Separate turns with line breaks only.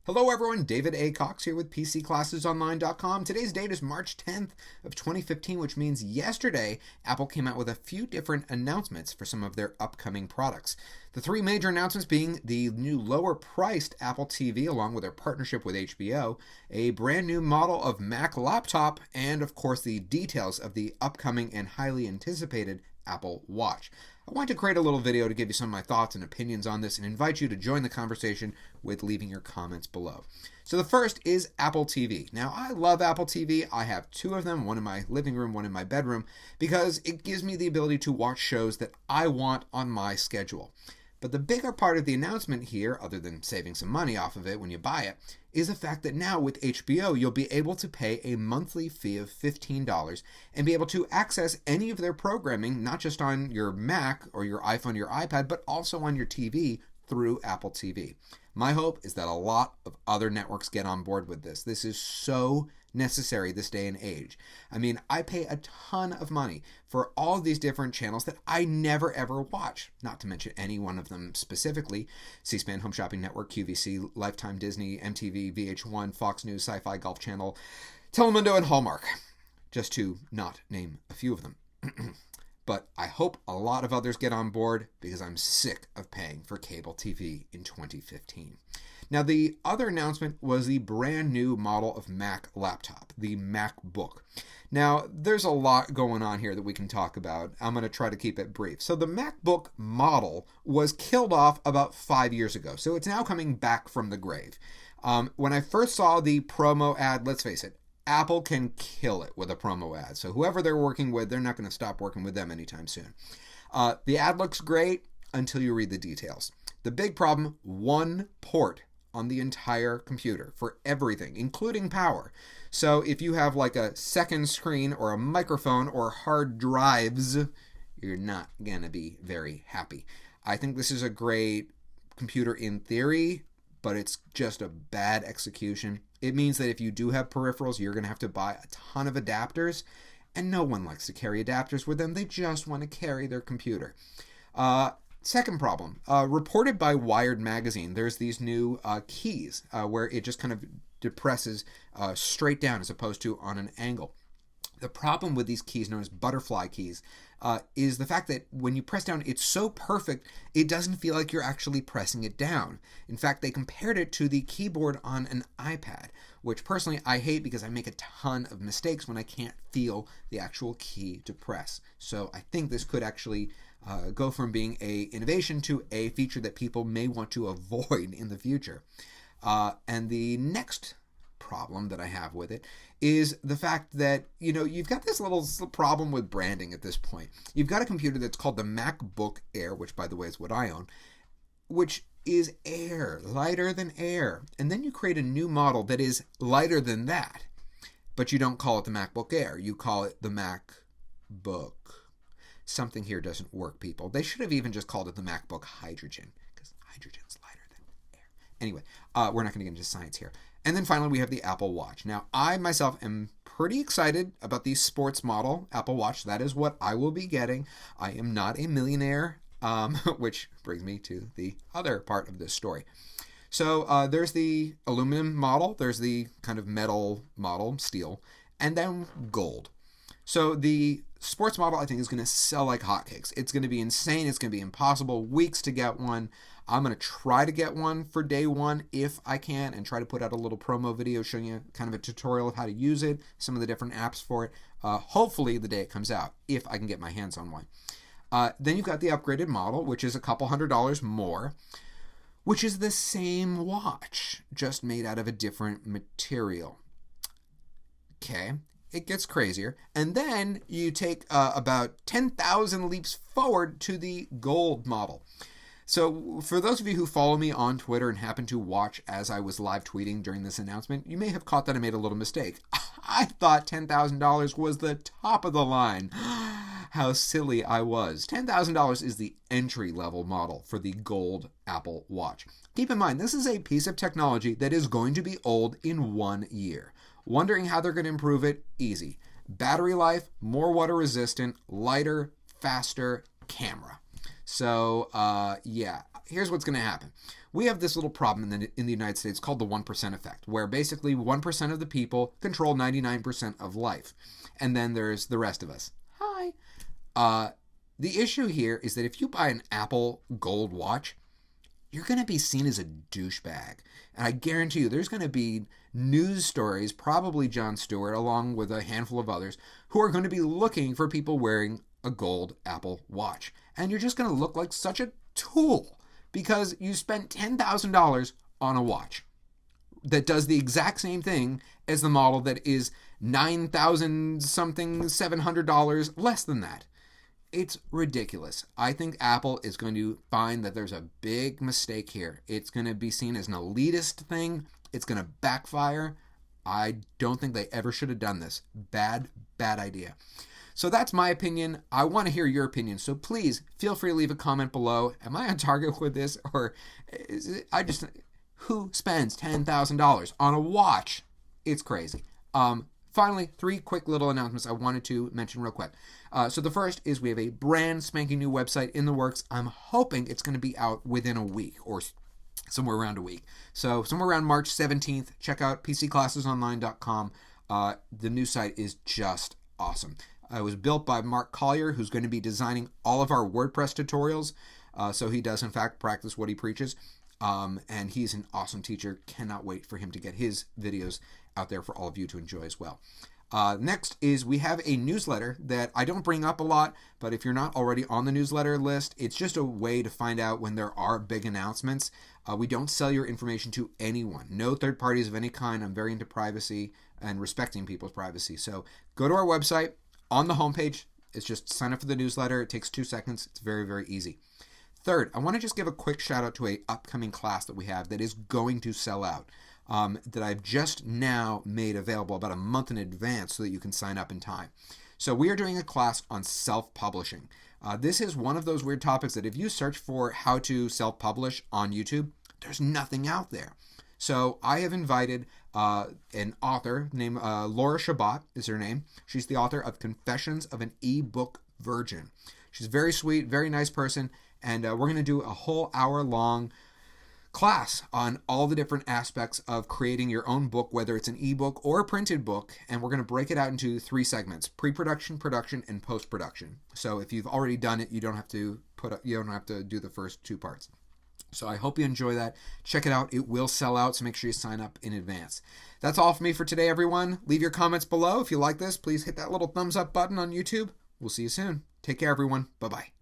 Hello everyone, David A. Cox here with PCClassesOnline.com. Today's date is March 10th of 2015, which means yesterday Apple came out with a few different announcements for some of their upcoming products. The three major announcements being the new lower-priced Apple TV along with their partnership with HBO, a brand new model of Mac laptop, and of course the details of the upcoming and highly anticipated Apple Watch. I want to create a little video to give you some of my thoughts and opinions on this and invite you to join the conversation with leaving your comments below. So the first is Apple TV. Now, I love Apple TV. I have two of them, one in my living room, one in my bedroom, because it gives me the ability to watch shows that I want on my schedule. But the bigger part of the announcement here, other than saving some money off of it when you buy it, is the fact that now with HBO, you'll be able to pay a monthly fee of $15 and be able to access any of their programming, not just on your Mac or your iPhone or your iPad, but also on your TV through Apple TV. My hope is that a lot of other networks get on board with this. This is so necessary this day and age. I mean, I pay a ton of money for all these different channels that I never ever watch, not to mention any one of them specifically: C-SPAN, Home Shopping Network, QVC, Lifetime, Disney, MTV, VH1, Fox News, Sci-Fi, Golf Channel, Telemundo, and Hallmark, just to not name a few of them. But I hope a lot of others get on board because I'm sick of paying for cable TV in 2015. Now, the other announcement was the brand new model of Mac laptop, the MacBook. Now, there's a lot going on here that we can talk about. I'm going to try to keep it brief. So the MacBook model was killed off about 5 years ago, so it's now coming back from the grave. When I first saw the promo ad, let's face it, Apple can kill it with a promo ad. So whoever they're working with, they're not going to stop working with them anytime soon. The ad looks great until you read the details. The big problem, one port on the entire computer for everything, including power. So if you have like a second screen or a microphone or hard drives, you're not going to be very happy. I think this is a great computer in theory, but it's just a bad execution. It means that if you do have peripherals, you're going to have to buy a ton of adapters, and no one likes to carry adapters with them. They just want to carry their computer. Second problem, reported by Wired magazine, there's these new keys where it just kind of depresses straight down as opposed to on an angle. The problem with these keys, known as butterfly keys, is the fact that when you press down, it's so perfect, it doesn't feel like you're actually pressing it down. In fact, they compared it to the keyboard on an iPad, which personally I hate because I make a ton of mistakes when I can't feel the actual key to press. So I think this could actually go from being an innovation to a feature that people may want to avoid in the future. And the next problem that I have with it is the fact that, you know, you've got this little problem with branding at this point. You've got a computer that's called the MacBook Air, which by the way is what I own, which is air, lighter than air. And then you create a new model that is lighter than that, but you don't call it the MacBook Air. You call it the MacBook. Something here doesn't work, people. They should have even just called it the MacBook Hydrogen, because hydrogen's lighter than air. Anyway, we're not going to get into science here. And then finally, we have the Apple Watch. Now, I myself am pretty excited about the sports model Apple Watch. That is what I will be getting. I am not a millionaire, which brings me to the other part of this story. So there's the aluminum model, there's the kind of metal model, steel, and then gold. So the sports model, I think, is going to sell like hotcakes. It's going to be insane. It's going to be impossible. Weeks to get one. I'm going to try to get one for day one if I can and try to put out a little promo video showing you kind of a tutorial of how to use it, some of the different apps for it, hopefully the day it comes out, if I can get my hands on one. Then you've got the upgraded model, which is a couple $100 more, which is the same watch, just made out of a different material. Okay. It gets crazier. And then you take about 10,000 leaps forward to the gold model. So for those of you who follow me on Twitter and happen to watch as I was live tweeting during this announcement, you may have caught that I made a little mistake. I thought $10,000 was the top of the line. How silly I was. $10,000 is the entry-level model for the gold Apple Watch. Keep in mind, this is a piece of technology that is going to be old in 1 year. Wondering how they're going to improve it? Easy. Battery life, more water resistant, lighter, faster camera. So, yeah, here's what's going to happen. we have this little problem in the United States called the 1% effect, where basically 1% of the people control 99% of life. And then there's the rest of us. Hi. The issue here is that if you buy an Apple Gold watch, you're going to be seen as a douchebag. And I guarantee you there's going to be news stories, probably Jon Stewart, along with a handful of others, who are going to be looking for people wearing a gold Apple watch. And you're just going to look like such a tool because you spent $10,000 on a watch that does the exact same thing as the model that is $9,000 something, $700 less than that. It's ridiculous. I think Apple is going to find that there's a big mistake here. It's going to be seen as an elitist thing. It's going to backfire. I don't think they ever should have done this. Bad idea. So that's my opinion. I want to hear your opinion. So please feel free to leave a comment below. Am I on target with this? Or is it, who spends $10,000 on a watch? It's crazy. Finally, 3 quick little announcements I wanted to mention real quick. So the first is we have a brand spanking new website in the works. I'm hoping it's going to be out within a week or somewhere around a week. So somewhere around March 17th, check out pcclassesonline.com. The new site is just awesome. It was built by Mark Collier, who's going to be designing all of our WordPress tutorials. So he does, in fact, practice what he preaches. And he's an awesome teacher. Cannot wait for him to get his videos out there for all of you to enjoy as well. Next is we have a newsletter that I don't bring up a lot, but if you're not already on the newsletter list, it's just a way to find out when there are big announcements. We don't sell your information to anyone. No third parties of any kind. I'm very into privacy and respecting people's privacy. So go to our website. On the homepage, it's just sign up for the newsletter. It takes 2 seconds. It's very, very easy. Third, I want to just give a quick shout out to an upcoming class that we have that is going to sell out, that I've just now made available about a month in advance so that you can sign up in time. So we are doing a class on self-publishing. This is one of those weird topics that if you search for how to self-publish on YouTube, there's nothing out there. So I have invited an author named Laura Shabbat is her name. She's the author of Confessions of an E-Book Virgin. She's very sweet, very nice person. And we're going to do a whole hour-long class on all the different aspects of creating your own book, whether it's an ebook or a printed book. And we're going to break it out into 3 segments: pre-production, production, and post-production. So if you've already done it, you don't have to do the first 2 parts. So I hope you enjoy that. Check it out. It will sell out, so make sure you sign up in advance. That's all for me for today, everyone. Leave your comments below. If you like this, please hit that little thumbs up button on YouTube. We'll see you soon. Take care, everyone. Bye-bye.